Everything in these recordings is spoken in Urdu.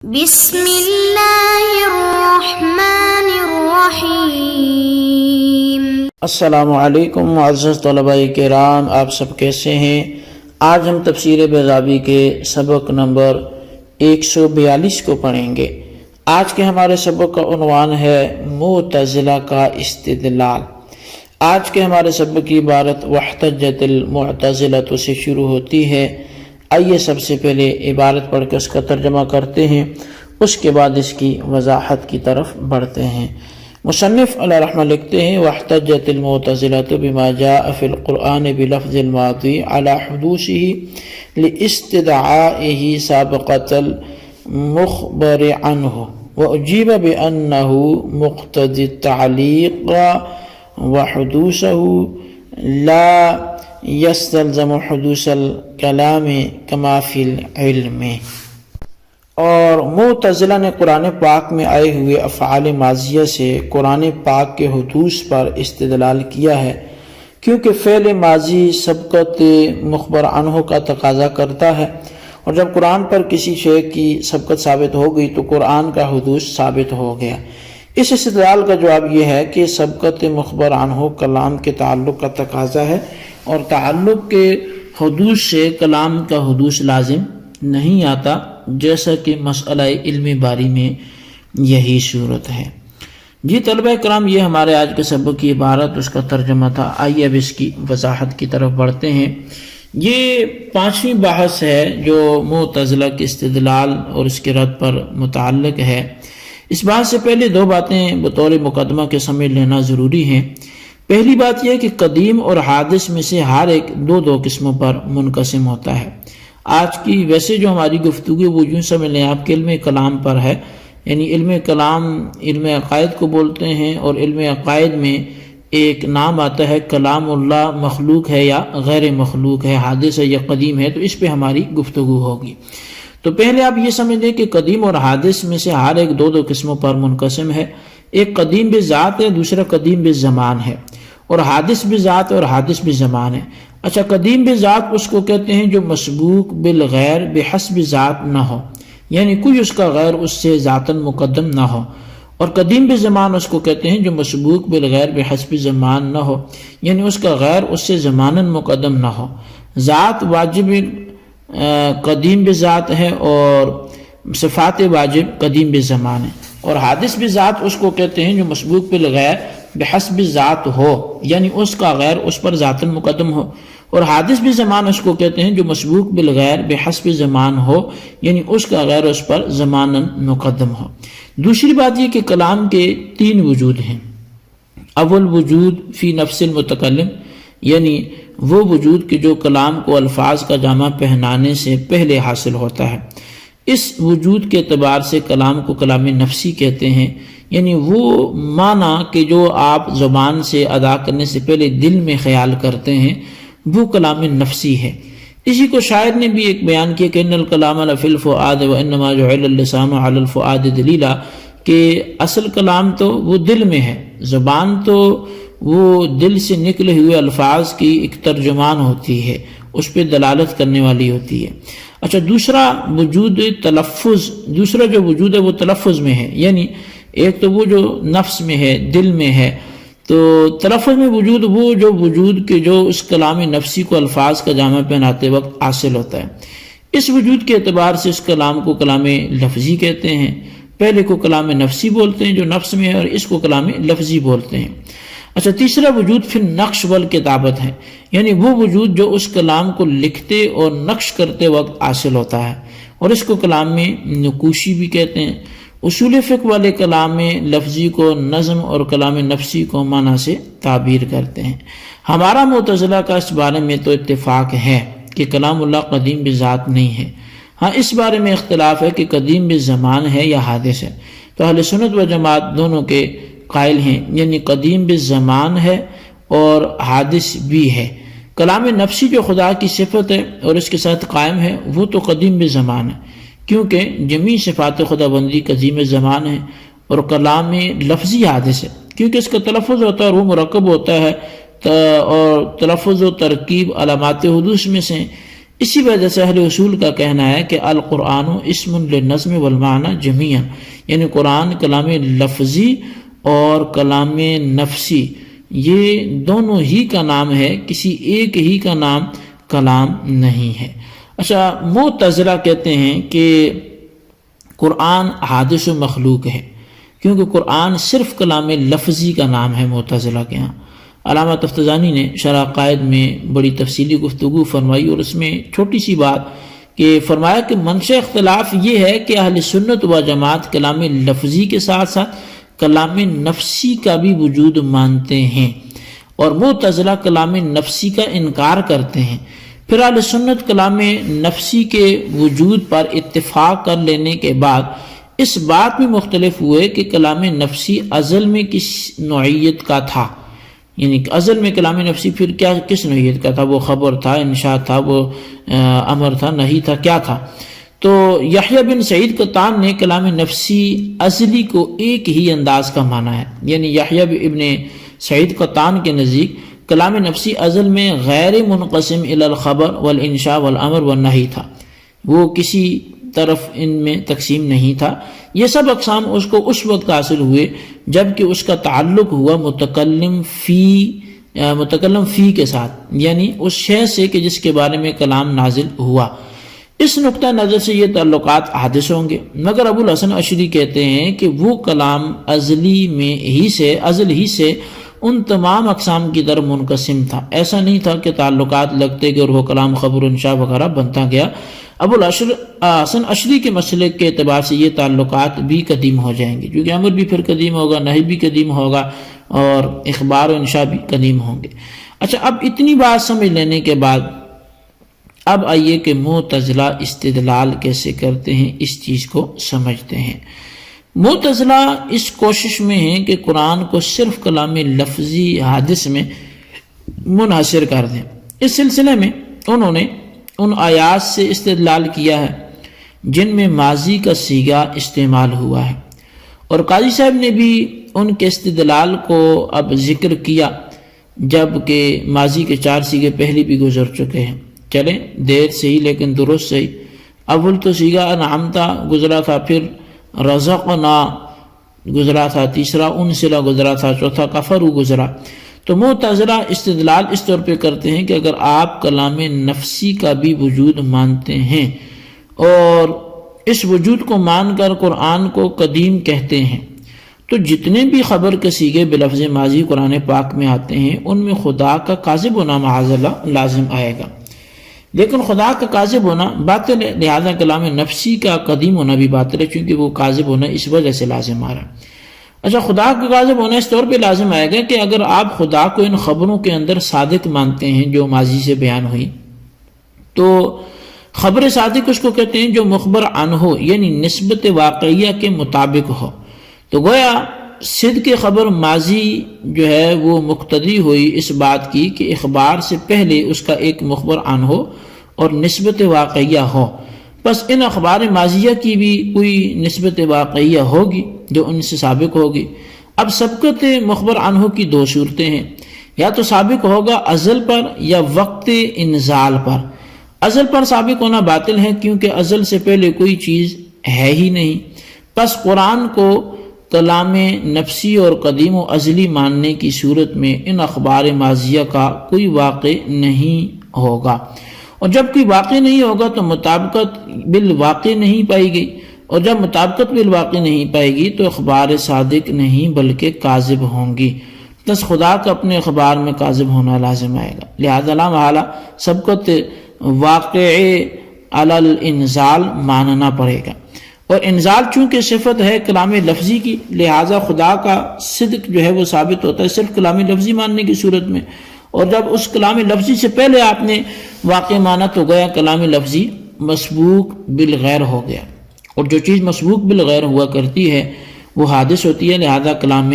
بسم اللہ الرحمن الرحیم۔ السلام علیکم معزز طلباء کرام، آپ سب کیسے ہیں؟ آج ہم تفسیر بیضاوی کے سبق نمبر 142 کو پڑھیں گے۔ آج کے ہمارے سبق کا عنوان ہے معتزلہ کا استدلال۔ آج کے ہمارے سبق کی عبارت واحتجت المعتزلۃ سے شروع ہوتی ہے۔ آئیے سب سے پہلے عبارت پڑھ کے اس کا ترجمہ کرتے ہیں، اس کے بعد اس کی وضاحت کی طرف بڑھتے ہیں۔ مصنف علیہ رحمہ لکھتے ہیں واحتجت المعتزلۃ بما جاء فی القرآن بلفظ الماضی علی حدوثه لاستدعائه سابقۃ المخبر عنه واجیب بأنه مقتضی التعلیق وحدوثه لا یستلزم حدوث الکلام کما فی العلم۔ اور معتزلہ نے قرآن پاک میں آئے ہوئے افعال ماضیہ سے قرآن پاک کے حدوث پر استدلال کیا ہے، کیونکہ فعل ماضی سبقت مخبر عنہ کا تقاضا کرتا ہے، اور جب قرآن پر کسی شے کی سبقت ثابت ہو گئی تو قرآن کا حدوث ثابت ہو گیا۔ اس استدلال کا جواب یہ ہے کہ سبقت مخبر عنہ کلام کے تعلق کا تقاضا ہے، اور تعلق کے حدوث سے کلام کا حدوث لازم نہیں آتا، جیسا کہ مسئلہ علم باری میں یہی صورت ہے۔ جی طلبہ کرام، یہ ہمارے آج کے سبق کی عبارت، اس کا ترجمہ تھا۔ آئیے اب اس کی وضاحت کی طرف بڑھتے ہیں۔ یہ 5ویں بحث ہے جو معتزلہ کے استدلال اور اس کے رد پر متعلق ہے۔ اس بات سے پہلے دو باتیں بطور مقدمہ کے سمجھ لینا ضروری ہیں۔ پہلی بات یہ ہے کہ قدیم اور حادث میں سے ہر ایک دو قسموں پر منقسم ہوتا ہے۔ آج کی ویسے جو ہماری گفتگو وہ یوں سمجھ لیں آپ کے علم کلام پر ہے، یعنی علم کلام علم عقائد کو بولتے ہیں، اور علم عقائد میں ایک نام آتا ہے کلام اللہ، مخلوق ہے یا غیر مخلوق ہے، حادث ہے یا قدیم ہے، تو اس پہ ہماری گفتگو ہوگی۔ تو پہلے آپ یہ سمجھ لیں کہ قدیم اور حادث میں سے ہر ایک دو قسموں پر منقسم ہے۔ ایک قدیم بذات ہے، دوسرا قدیم بزمان ہے، اور حادث بذات اور حادث بزمان ہے۔ اچھا، قدیم بذات اس کو کہتے ہیں جو مسبوق بالغیر بحسب ذات نہ ہو، یعنی کوئی اس کا غیر اس سے ذاتاً مقدم نہ ہو، اور قدیم بزمان اس کو کہتے ہیں جو مسبوق بالغیر بحسب زمان نہ ہو، یعنی اس کا غیر اس سے زماناً مقدم نہ ہو۔ ذات واجب قدیم بذات ہے، اور صفات واجب قدیم بزمان ہے۔ اور حادث بذات اس کو کہتے ہیں جو مسبوق بالغیر بحسب ذات ہو، یعنی اس کا غیر اس پر ذاتاً مقدم ہو، اور حادث بزمان اس کو کہتے ہیں جو مسبوق بالغیر بحسب زمان ہو، یعنی اس کا غیر اس پر زماناً مقدم ہو۔ دوسری بات یہ کہ کلام کے 3 وجود ہیں۔ اول وجود فی نفس المتکلم، یعنی وہ وجود کہ جو کلام کو الفاظ کا جامہ پہنانے سے پہلے حاصل ہوتا ہے۔ اس وجود کے اعتبار سے کلام کو کلام نفسی کہتے ہیں، یعنی وہ معنی کہ جو آپ زبان سے ادا کرنے سے پہلے دل میں خیال کرتے ہیں وہ کلام نفسی ہے۔ اسی کو شاعر نے بھی ایک بیان کیا کہ ان الکلام لفی الفؤاد وانما جعل اللسان علی الفؤاد دلیلا، کہ اصل کلام تو وہ دل میں ہے، زبان تو وہ دل سے نکلے ہوئے الفاظ کی ایک ترجمان ہوتی ہے، اس پہ دلالت کرنے والی ہوتی ہے۔ اچھا، دوسرا وجود تلفظ، دوسرا جو وجود ہے وہ تلفظ میں ہے، یعنی ایک تو وہ جو نفس میں ہے، دل میں ہے، تو تلفظ میں وجود وہ جو وجود کے جو اس کلام نفسی کو الفاظ کا جامع پہناتے وقت حاصل ہوتا ہے۔ اس وجود کے اعتبار سے اس کلام کو کلام لفظی کہتے ہیں۔ پہلے کو کلام نفسی بولتے ہیں جو نفس میں ہے، اور اس کو کلام لفظی بولتے ہیں۔ اچھا، تیسرا وجود پھر نقش والکتابت ہے، یعنی وہ وجود جو اس کلام کو لکھتے اور نقش کرتے وقت حاصل ہوتا ہے، اور اس کو کلام میں نقوشی بھی کہتے ہیں۔ اصول فقہ والے کلام لفظی کو نظم اور کلام نفسی کو معنی سے تعبیر کرتے ہیں۔ ہمارا معتزلہ کا اس بارے میں تو اتفاق ہے کہ کلام اللہ قدیم بذات نہیں ہے۔ ہاں، اس بارے میں اختلاف ہے کہ قدیم بزمان ہے یا حادث ہے۔ تو اہل سنت و جماعت دونوں کے قائل ہیں، یعنی قدیم بزمان ہے اور حادث بھی ہے۔ کلام نفسی جو خدا کی صفت ہے اور اس کے ساتھ قائم ہے وہ تو قدیم بزمان ہے، کیونکہ جمیع صفات خدا بندی قدیم زمان ہے، اور کلام لفظی حادث ہے کیونکہ اس کا تلفظ ہوتا ہے اور وہ مرکب ہوتا ہے، اور تلفظ و ترکیب علامات حدوث میں سے اسی وجہ سے اہل اصول کا کہنا ہے کہ القرآن اسم للنظم والمعنی جمیعا، یعنی قرآن کلام لفظی اور کلام نفسی یہ دونوں ہی کا نام ہے، کسی ایک ہی کا نام کلام نہیں ہے۔ اچھا، معتزلہ کہتے ہیں کہ قرآن حادث و مخلوق ہے، کیونکہ قرآن صرف کلام لفظی کا نام ہے معتزلہ کے ہاں۔ علامہ تفتزانی نے شرح عقائد میں بڑی تفصیلی گفتگو فرمائی، اور اس میں چھوٹی سی بات کہ فرمایا کہ منشأ اختلاف یہ ہے کہ اہل سنت و جماعت کلام لفظی کے ساتھ ساتھ کلام نفسی کا بھی وجود مانتے ہیں، اور معتزلہ کلام نفسی کا انکار کرتے ہیں۔ پھر اہل سنت کلام نفسی کے وجود پر اتفاق کر لینے کے بعد اس بات میں مختلف ہوئے کہ کلام نفسی ازل میں کس نوعیت کا تھا، یعنی ازل میں کلام نفسی پھر کس نوعیت کا تھا، وہ خبر تھا، انشاء تھا، وہ امر تھا، نہیں تھا، کیا تھا؟ تو یحییٰ بن سعید قطان نے کلام نفسی ازلی کو ایک ہی انداز کا مانا ہے، یعنی یحییٰ ابن سعید قطان کے نزدیک کلام نفسی ازل میں غیر منقسم الی الخبر والانشاء والامر والنہی تھا، وہ کسی طرف ان میں تقسیم نہیں تھا۔ یہ سب اقسام اس کو اس وقت حاصل ہوئے جب کہ اس کا تعلق ہوا متکلم فی کے ساتھ، یعنی اس شے سے کہ جس کے بارے میں کلام نازل ہوا۔ اس نقطہ نظر سے یہ تعلقات حادث ہوں گے، مگر ابو الحسن اشعری کہتے ہیں کہ وہ کلام ازل ہی سے ان تمام اقسام کی طرف منقسم تھا، ایسا نہیں تھا کہ تعلقات لگتے گئے اور وہ کلام خبر انشاء وغیرہ بنتا گیا۔ ابو الحسن اشعری کے مسئلے کے اعتبار سے یہ تعلقات بھی قدیم ہو جائیں گے، کیونکہ امر بھی پھر قدیم ہوگا، نہی بھی قدیم ہوگا، اور اخبار و انشاء بھی قدیم ہوں گے۔ اچھا، اب اتنی بات سمجھ لینے کے بعد اب آئیے کہ معتزلہ استدلال کیسے کرتے ہیں، اس چیز کو سمجھتے ہیں۔ معتزلہ اس کوشش میں ہیں کہ قرآن کو صرف کلام لفظی حادث میں منحصر کر دیں۔ اس سلسلے میں انہوں نے ان آیات سے استدلال کیا ہے جن میں ماضی کا صیغہ استعمال ہوا ہے، اور قاضی صاحب نے بھی ان کے استدلال کو اب ذکر کیا جب کہ ماضی کے 4 صیغے پہلے بھی گزر چکے ہیں۔ چلیں، دیر سے ہی لیکن درست صحیح۔ اول تو صیغہ انعمتا گزرا تھا، پھر رزقنا گزرا تھا، تیسرا انزل گزرا تھا، چوتھا کفروا گزرا۔ تو معتزلہ استدلال اس طور پہ کرتے ہیں کہ اگر آپ کلام نفسی کا بھی وجود مانتے ہیں اور اس وجود کو مان کر قرآن کو قدیم کہتے ہیں، تو جتنے بھی خبر کے صیغے بلفظ ماضی قرآن پاک میں آتے ہیں ان میں خدا کا کاذب ہونا معاذ اللہ لازم آئے گا، لیکن خدا کا کاذب ہونا باطل ہے، لہذا کلام نفسی کا قدیم ہونا بھی باطل ہے، چونکہ وہ کاذب ہونا اس وجہ سے لازم آ رہا ہے۔ اچھا، خدا کا کاذب ہونا اس طور پہ لازم آئے گا کہ اگر آپ خدا کو ان خبروں کے اندر صادق مانتے ہیں جو ماضی سے بیان ہوئی، تو خبر صادق اس کو کہتے ہیں جو مخبر عنہ ہو، یعنی نسبت واقعیہ کے مطابق ہو۔ تو گویا صدق خبر ماضی جو ہے وہ مقتضی ہوئی اس بات کی کہ اخبار سے پہلے اس کا ایک مخبر عنہ ہو اور نسبت واقعیہ ہو، بس ان اخبار ماضیہ کی بھی کوئی نسبت واقعیہ ہوگی جو ان سے سابق ہوگی۔ اب سبقت مخبر عنہ کی 2 صورتیں ہیں، یا تو سابق ہوگا ازل پر یا وقت انزال پر۔ ازل پر سابق ہونا باطل ہے کیونکہ ازل سے پہلے کوئی چیز ہے ہی نہیں، پس قرآن کو کلام نفسی اور قدیم و ازلی ماننے کی صورت میں ان اخبار ماضیہ کا کوئی واقع نہیں ہوگا، اور جب کوئی واقع نہیں ہوگا تو مطابقت بالواقع نہیں پائی گئی، اور جب مطابقت بالواقع نہیں پائے گی تو اخبار صادق نہیں بلکہ کاذب ہوں گی، بس خدا کا اپنے اخبار میں کاذب ہونا لازم آئے گا۔ لہذا لا محالہ سبقت واقع علی الانزال ماننا پڑے گا، اور انزال چونکہ صفت ہے کلام لفظی کی، لہٰذا خدا کا صدق جو ہے وہ ثابت ہوتا ہے صرف کلام لفظی ماننے کی صورت میں، اور جب اس کلام لفظی سے پہلے آپ نے واقع مانا تو گویا کلام لفظی مسبوق بالغیر ہو گیا، اور جو چیز مسبوق بالغیر ہوا کرتی ہے وہ حادث ہوتی ہے، لہذا کلام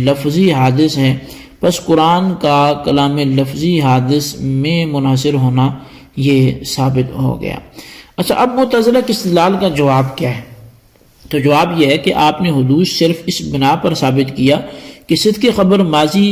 لفظی حادث ہے، بس قرآن کا کلام لفظی حادث میں منحصر ہونا یہ ثابت ہو گیا۔ اچھا، اب معتزلہ کے استدلال کا جواب کیا ہے؟ تو جواب یہ ہے کہ آپ نے حدوث صرف اس بنا پر ثابت کیا کہ صدق خبر ماضی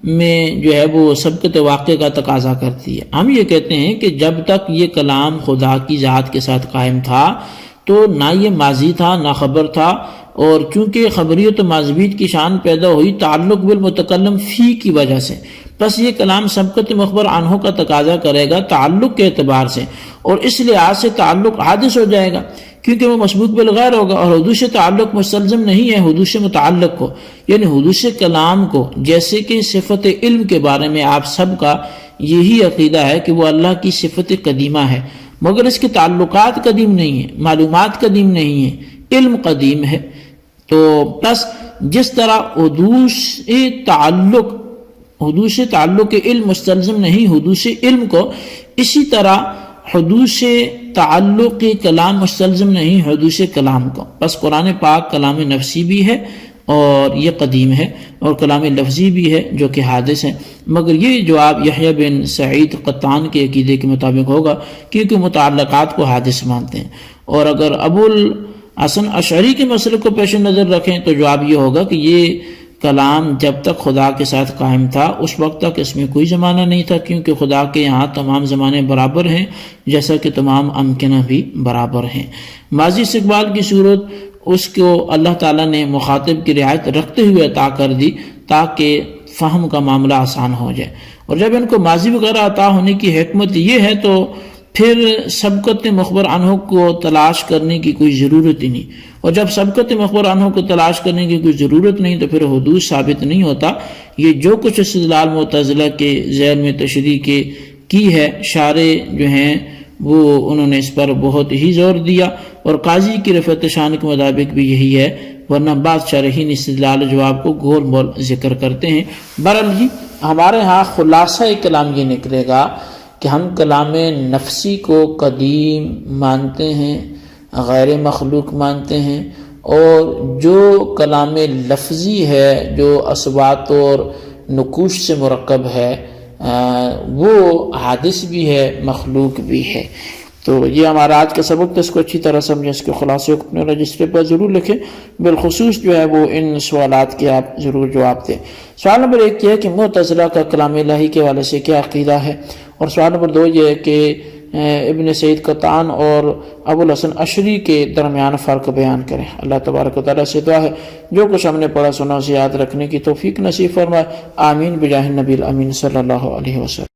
میں جو ہے وہ سبقت واقع کا تقاضا کرتی ہے۔ ہم یہ کہتے ہیں کہ جب تک یہ کلام خدا کی ذات کے ساتھ قائم تھا تو نہ یہ ماضی تھا نہ خبر تھا، اور چونکہ خبریت و ماضویت کی شان پیدا ہوئی تعلق بالمتکلم فی کی وجہ سے، بس یہ کلام سبقت مخبر عنہ کا تقاضا کرے گا تعلق کے اعتبار سے، اور اس لحاظ سے تعلق حادث ہو جائے گا کیونکہ وہ مسبوق بالغیر ہوگا، اور حدوث تعلق مستلزم نہیں ہے حدوث متعلق کو، یعنی حدوث کلام کو، جیسے کہ صفت علم کے بارے میں آپ سب کا یہی عقیدہ ہے کہ وہ اللہ کی صفت قدیمہ ہے، مگر اس کے تعلقات قدیم نہیں ہیں، معلومات قدیم نہیں ہیں، علم قدیم ہے۔ تو بس جس طرح حدوث تعلق علم مستلزم نہیں حدوث علم کو، اسی طرح حدوث تعلق کلام مستلزم نہیں حدوث کلام کو۔ بس قرآن پاک کلام نفسی بھی ہے اور یہ قدیم ہے، اور کلام لفظی بھی ہے جو کہ حادث ہے، مگر یہ جواب یحییٰ بن سعید قطان کے عقیدے کے مطابق ہوگا کیونکہ متعلقات کو حادث مانتے ہیں، اور اگر ابو الحسن اشعری کے مسئلے کو پیش نظر رکھیں تو جواب یہ ہوگا کہ یہ کلام جب تک خدا کے ساتھ قائم تھا اس وقت تک اس میں کوئی زمانہ نہیں تھا، کیونکہ خدا کے یہاں تمام زمانے برابر ہیں جیسا کہ تمام امکنہ بھی برابر ہیں۔ ماضی استقبال کی صورت اس کو اللہ تعالیٰ نے مخاطب کی رعایت رکھتے ہوئے عطا کر دی تاکہ فہم کا معاملہ آسان ہو جائے، اور جب ان کو ماضی وغیرہ عطا ہونے کی حکمت یہ ہے تو پھر سبقت مخبر عنہ کو تلاش کرنے کی کوئی ضرورت ہی نہیں، اور جب سبقت مخبر عنہ کو تلاش کرنے کی کوئی ضرورت نہیں تو پھر حدوث ثابت نہیں ہوتا۔ یہ جو کچھ استدلال معتزلہ کے ذیل میں تشریح کی ہے، شارح جو ہیں وہ انہوں نے اس پر بہت ہی زور دیا، اور قاضی کی رفعت شان کے مطابق بھی یہی ہے، ورنہ بعض شارحین استدلال جواب کو گول مول ذکر کرتے ہیں۔ بہرحال جی ہمارے ہاں خلاصہ کلام یہ نکلے گا کہ ہم کلام نفسی کو قدیم مانتے ہیں، غیر مخلوق مانتے ہیں، اور جو کلام لفظی ہے جو اصوات اور نقوش سے مرکب ہے وہ حادث بھی ہے مخلوق بھی ہے۔ تو یہ ہمارا آج کا سبق تھا، اس کو اچھی طرح سمجھیں، اس کے خلاصے کو اپنے رجسٹر پر ضرور لکھیں، بالخصوص جو ہے وہ ان سوالات کے آپ ضرور جواب دیں۔ سوال نمبر 1 یہ ہے کہ معتزلہ کا کلام الہی کے حوالے سے کیا عقیدہ ہے، اور سوال نمبر 2 یہ ہے کہ ابن سعید قطان اور ابو الحسن اشعری کے درمیان فرق بیان کریں۔ اللہ تبارک و تعالیٰ سے دعا ہے جو کچھ ہم نے پڑھا سنا اسے یاد رکھنے کی توفیق نصیب فرمائے، آمین بجاہ النبی الامین صلی اللہ علیہ وسلم۔